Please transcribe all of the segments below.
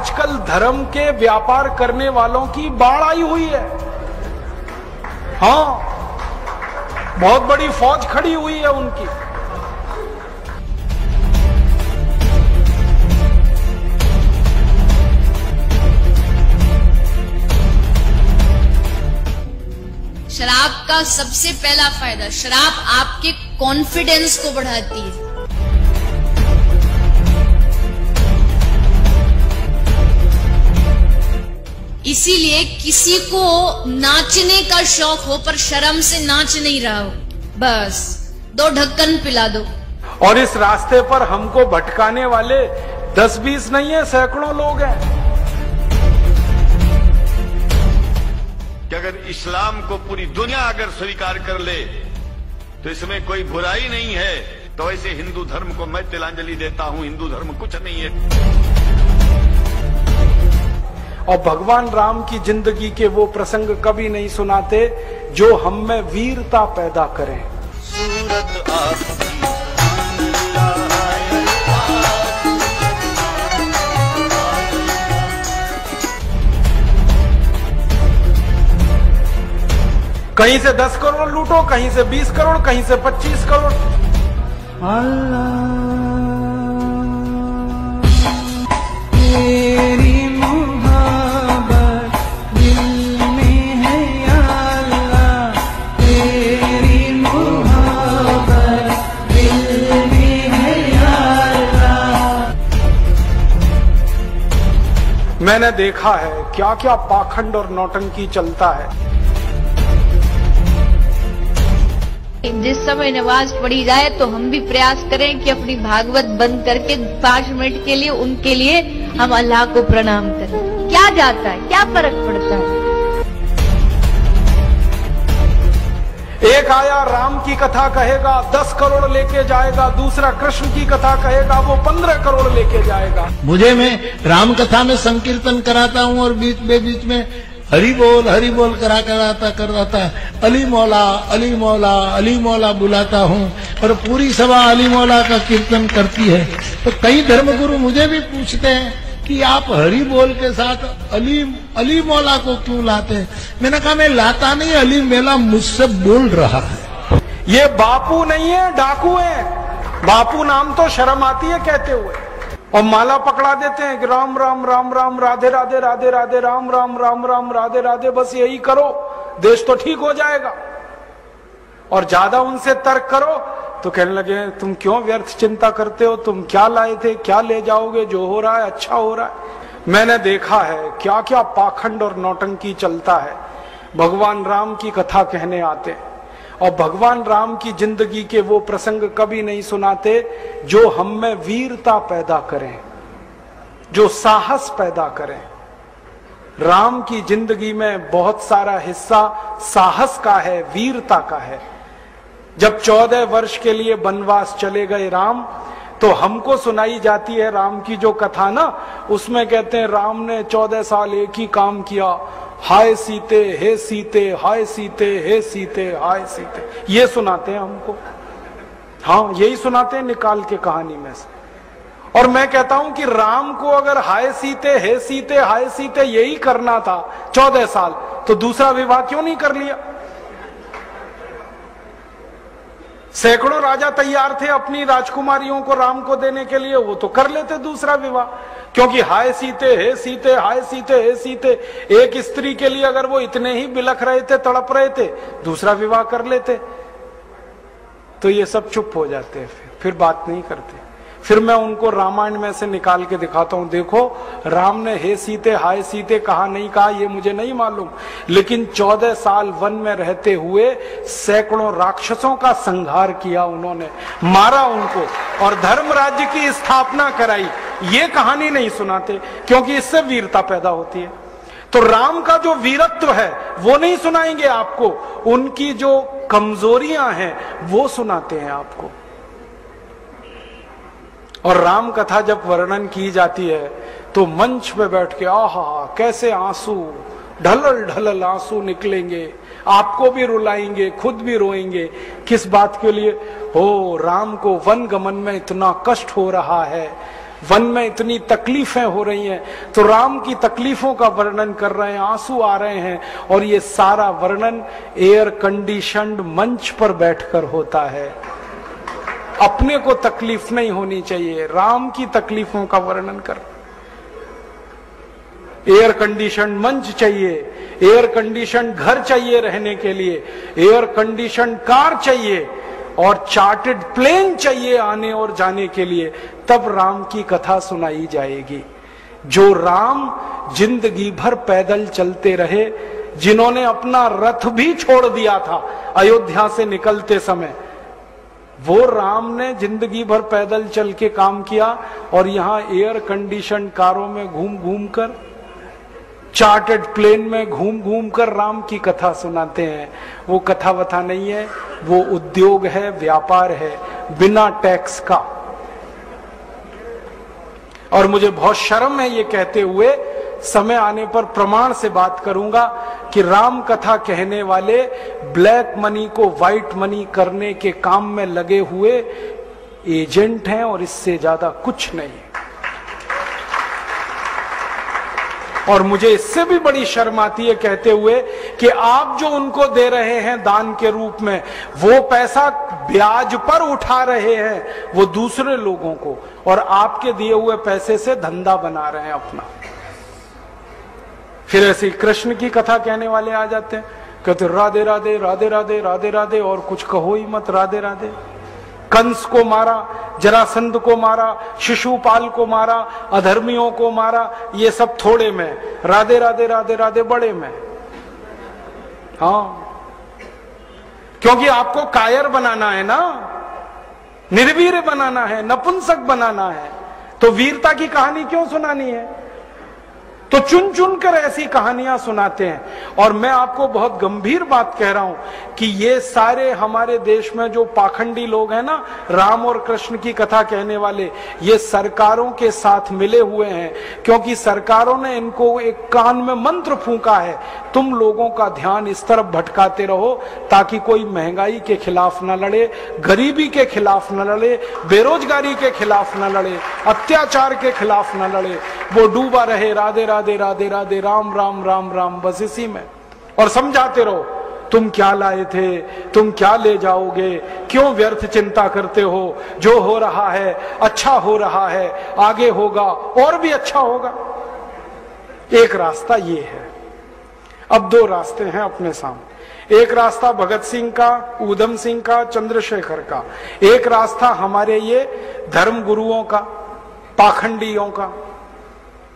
आजकल धर्म के व्यापार करने वालों की बाढ़ आई हुई है। हाँ, बहुत बड़ी फौज खड़ी हुई है उनकी। शराब का सबसे पहला फायदा, शराब आपके कॉन्फिडेंस को बढ़ाती है। इसीलिए किसी को नाचने का शौक हो पर शर्म से नाच नहीं रहा हो, बस 2 ढक्कन पिला दो। और इस रास्ते पर हमको भटकाने वाले 10-20 नहीं है, सैकड़ों लोग हैं। कि अगर इस्लाम को पूरी दुनिया अगर स्वीकार कर ले तो इसमें कोई बुराई नहीं है, तो ऐसे हिंदू धर्म को मैं तिलांजलि देता हूं। हिंदू धर्म कुछ नहीं है। और भगवान राम की जिंदगी के वो प्रसंग कभी नहीं सुनाते जो हम में वीरता पैदा करें। सूरत कहीं से 10 करोड़ लूटो, कहीं से 20 करोड़, कहीं से 25 करोड़। तेरी मोहब्बत दिल में है या अल्लाह, तेरी मोहब्बत दिल में है या अल्लाह। मैंने देखा है क्या क्या पाखंड और नौटंकी चलता है। जिस समय नमाज पढ़ी जाए तो हम भी प्रयास करें कि अपनी भागवत बंद करके 5 मिनट के लिए उनके लिए हम अल्लाह को प्रणाम करें। क्या जाता है, क्या फर्क पड़ता है। एक आया राम की कथा कहेगा 10 करोड़ लेके जाएगा, दूसरा कृष्ण की कथा कहेगा वो 15 करोड़ लेके जाएगा। मुझे मैं राम कथा में संकीर्तन कराता हूँ और बीच में हरि बोल कराता अली मौला अली मौला अली मौला बुलाता हूँ और पूरी सभा अली मौला का कीर्तन करती है। तो कई धर्मगुरु मुझे भी पूछते हैं कि आप हरि बोल के साथ अली मौला को क्यों लाते हैं। मैंने कहा मैं लाता नहीं, अली मेला मुझसे बोल रहा है। ये बापू नहीं है, डाकू है। बापू नाम तो शर्म आती है कहते हुए, और माला पकड़ा देते हैं कि राम राम राम राम राधे राधे राधे राधे राम राम राम राम राधे राधे, बस यही करो देश तो ठीक हो जाएगा। और ज्यादा उनसे तर्क करो तो कहने लगे तुम क्यों व्यर्थ चिंता करते हो, तुम क्या लाए थे, क्या ले जाओगे, जो हो रहा है अच्छा हो रहा है। मैंने देखा है क्या क्या पाखंड और नौटंकी चलता है। भगवान राम की कथा कहने आते हैं और भगवान राम की जिंदगी के वो प्रसंग कभी नहीं सुनाते जो हम में वीरता पैदा करें, जो साहस पैदा करें। राम की जिंदगी में बहुत सारा हिस्सा साहस का है, वीरता का है। जब 14 वर्ष के लिए वनवास चले गए राम, तो हमको सुनाई जाती है राम की जो कथा ना, उसमें कहते हैं राम ने 14 साल एक ही काम किया, हाय सीते हे सीते, हाय सीते हे सीते, हाय सीते, ये सुनाते हैं हमको। हाँ, यही सुनाते हैं निकाल के कहानी में से। और मैं कहता हूं कि राम को अगर हाय सीते हे सीते हाय सीते यही करना था 14 साल, तो दूसरा विवाह क्यों नहीं कर लिया। सैकड़ों राजा तैयार थे अपनी राजकुमारियों को राम को देने के लिए, वो तो कर लेते दूसरा विवाह, क्योंकि हाय सीते हे सीते हाय सीते हे सीते एक स्त्री के लिए अगर वो इतने ही बिलख रहे थे, तड़प रहे थे, दूसरा विवाह कर लेते। तो ये सब चुप हो जाते हैं, फिर बात नहीं करते। फिर मैं उनको रामायण में से निकाल के दिखाता हूं, देखो राम ने हे सीते हाय सीते कहा नहीं कहा ये मुझे नहीं मालूम, लेकिन 14 साल वन में रहते हुए सैकड़ों राक्षसों का संहार किया उन्होंने, मारा उनको और धर्म राज्य की स्थापना कराई। ये कहानी नहीं सुनाते क्योंकि इससे वीरता पैदा होती है। तो राम का जो वीरत्व है वो नहीं सुनाएंगे आपको, उनकी जो कमजोरियां हैं वो सुनाते हैं आपको। और राम कथा जब वर्णन की जाती है तो मंच पे बैठ के आहा कैसे आंसू ढलल ढलल आंसू निकलेंगे, आपको भी रुलाएंगे, खुद भी रोएंगे। किस बात के लिए? हो राम को वन गमन में इतना कष्ट हो रहा है, वन में इतनी तकलीफें हो रही हैं, तो राम की तकलीफों का वर्णन कर रहे हैं, आंसू आ रहे हैं, और ये सारा वर्णन एयर कंडीशन्ड मंच पर बैठकर होता है। अपने को तकलीफ नहीं होनी चाहिए, राम की तकलीफों का वर्णन कर। एयर कंडीशन मंच चाहिए, एयर कंडीशन घर चाहिए रहने के लिए, एयर कंडीशन कार चाहिए, और चार्टर्ड प्लेन चाहिए आने और जाने के लिए, तब राम की कथा सुनाई जाएगी। जो राम जिंदगी भर पैदल चलते रहे, जिन्होंने अपना रथ भी छोड़ दिया था अयोध्या से निकलते समय, वो राम ने जिंदगी भर पैदल चल के काम किया, और यहां एयर कंडीशन कारों में घूम घूम कर, चार्टर्ड प्लेन में घूम घूम कर राम की कथा सुनाते हैं। वो कथा वथा नहीं है, वो उद्योग है, व्यापार है, बिना टैक्स का। और मुझे बहुत शर्म है ये कहते हुए, समय आने पर प्रमाण से बात करूंगा कि राम कथा कहने वाले ब्लैक मनी को व्हाइट मनी करने के काम में लगे हुए एजेंट हैं, और इससे ज्यादा कुछ नहीं। और मुझे इससे भी बड़ी शर्म आती है कहते हुए कि आप जो उनको दे रहे हैं दान के रूप में, वो पैसा ब्याज पर उठा रहे हैं वो दूसरे लोगों को, और आपके दिए हुए पैसे से धंधा बना रहे हैं अपना। फिर ऐसे कृष्ण की कथा कहने वाले आ जाते हैं, कहते राधे राधे राधे राधे राधे राधे, और कुछ कहो ही मत, राधे राधे। कंस को मारा, जरासंध को मारा, शिशुपाल को मारा, अधर्मियों को मारा, ये सब थोड़े में, राधे राधे राधे राधे बड़े में। हाँ, क्योंकि आपको कायर बनाना है ना, निर्वीर बनाना है, नपुंसक बनाना है, तो वीरता की कहानी क्यों सुनानी है? तो चुन चुन कर ऐसी कहानियां सुनाते हैं। और मैं आपको बहुत गंभीर बात कह रहा हूं कि ये सारे हमारे देश में जो पाखंडी लोग हैं ना, राम और कृष्ण की कथा कहने वाले, ये सरकारों के साथ मिले हुए हैं, क्योंकि सरकारों ने इनको एक कान में मंत्र फूंका है, तुम लोगों का ध्यान इस तरफ भटकाते रहो ताकि कोई महंगाई के खिलाफ न लड़े, गरीबी के खिलाफ न लड़े, बेरोजगारी के खिलाफ न लड़े, अत्याचार के खिलाफ न लड़े, वो डूबा रहे राधे राधे राधे राधे राम राम राम राम, बस इसी में। और समझाते रहो, तुम क्या लाए थे, तुम क्या ले जाओगे, क्यों व्यर्थ चिंता करते हो, जो हो रहा है अच्छा हो रहा है, आगे होगा और भी अच्छा होगा। एक रास्ता ये है। अब दो रास्ते हैं अपने सामने, एक रास्ता भगत सिंह का, ऊधम सिंह का, चंद्रशेखर का, एक रास्ता हमारे ये धर्म गुरुओं का, पाखंडियों का,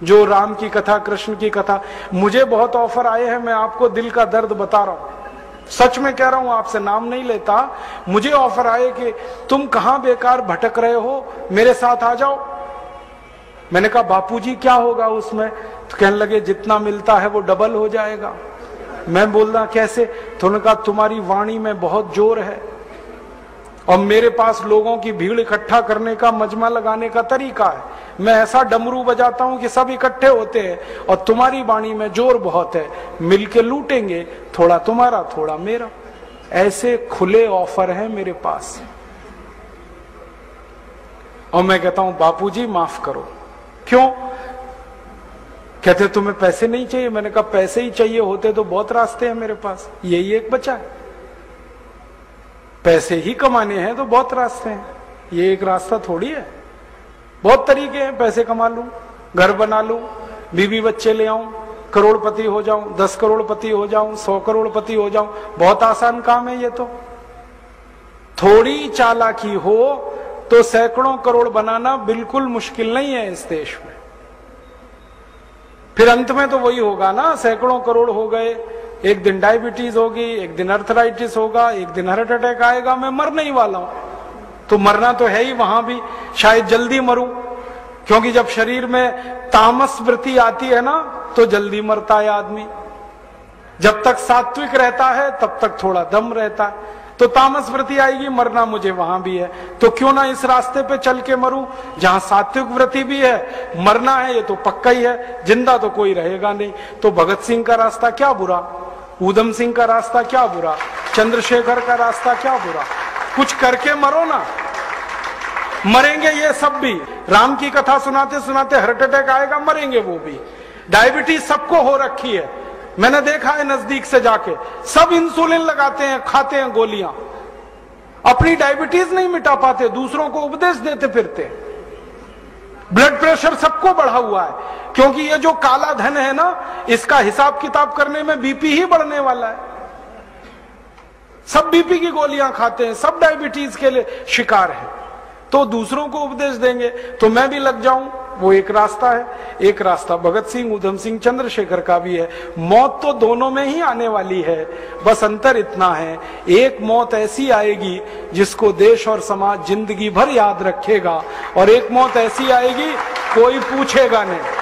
जो राम की कथा, कृष्ण की कथा। मुझे बहुत ऑफर आए हैं, मैं आपको दिल का दर्द बता रहा हूं, सच में कह रहा हूं, आपसे नाम नहीं लेता। मुझे ऑफर आए कि तुम कहां बेकार भटक रहे हो, मेरे साथ आ जाओ। मैंने कहा बापूजी क्या होगा उसमें? तो कहने लगे जितना मिलता है वो डबल हो जाएगा। मैं बोल रहा कैसे? तो उन्होंने कहा तुम्हारी वाणी में बहुत जोर है, और मेरे पास लोगों की भीड़ इकट्ठा करने का, मजमा लगाने का तरीका है। मैं ऐसा डमरू बजाता हूं कि सब इकट्ठे होते हैं, और तुम्हारी वाणी में जोर बहुत है, मिलके लूटेंगे, थोड़ा तुम्हारा थोड़ा मेरा। ऐसे खुले ऑफर हैं मेरे पास। और मैं कहता हूं बापूजी माफ करो। क्यों? कहते तुम्हें पैसे नहीं चाहिए। मैंने कहा पैसे ही चाहिए होते तो बहुत रास्ते हैं मेरे पास, यही एक बचा है। पैसे ही कमाने हैं तो बहुत रास्ते हैं, ये एक रास्ता थोड़ी है। बहुत तरीके हैं, पैसे कमा लूं, घर बना लूं, बीवी बच्चे ले आऊं, करोड़पति हो जाऊं, 10 करोड़पति हो जाऊं, 100 करोड़पति हो जाऊं, बहुत आसान काम है ये तो। थोड़ी चालाकी हो तो सैकड़ों करोड़ बनाना बिल्कुल मुश्किल नहीं है इस देश में। फिर अंत में तो वही होगा ना, सैकड़ों करोड़ हो गए, एक दिन डायबिटीज होगी, एक दिन अर्थराइटिस होगा, एक दिन हार्ट अटैक आएगा, मैं मरने ही वाला हूं। तो मरना तो है ही, वहां भी शायद जल्दी मरूं, क्योंकि जब शरीर में तामस वृत्ति आती है ना तो जल्दी मरता है आदमी। जब तक सात्विक रहता है तब तक थोड़ा दम रहता है, तो तामस वृत्ति आएगी, मरना मुझे वहां भी है। तो क्यों ना इस रास्ते पे चल के मरूं जहां सात्विक वृत्ति भी है, मरना है ये तो पक्का ही है, जिंदा तो कोई रहेगा नहीं। तो भगत सिंह का रास्ता क्या बुरा, ऊधम सिंह का रास्ता क्या बुरा, चंद्रशेखर का रास्ता क्या बुरा, कुछ करके मरो ना। मरेंगे ये सब भी। राम की कथा सुनाते सुनाते हार्ट अटैक आएगा, मरेंगे वो भी। डायबिटीज सबको हो रखी है, मैंने देखा है नजदीक से जाके, सब इंसुलिन लगाते हैं, खाते हैं गोलियां, अपनी डायबिटीज नहीं मिटा पाते, दूसरों को उपदेश देते फिरते। ब्लड प्रेशर सबको बढ़ा हुआ है, क्योंकि ये जो काला धन है ना, इसका हिसाब किताब करने में बीपी ही बढ़ने वाला है। सब बीपी की गोलियां खाते हैं, सब डायबिटीज के लिए शिकार हैं, तो दूसरों को उपदेश देंगे तो मैं भी लग जाऊं, वो एक रास्ता है। एक रास्ता भगत सिंह, उधम सिंह, चंद्रशेखर का भी है। मौत तो दोनों में ही आने वाली है, बस अंतर इतना है, एक मौत ऐसी आएगी जिसको देश और समाज जिंदगी भर याद रखेगा, और एक मौत ऐसी आएगी कोई पूछेगा नहीं।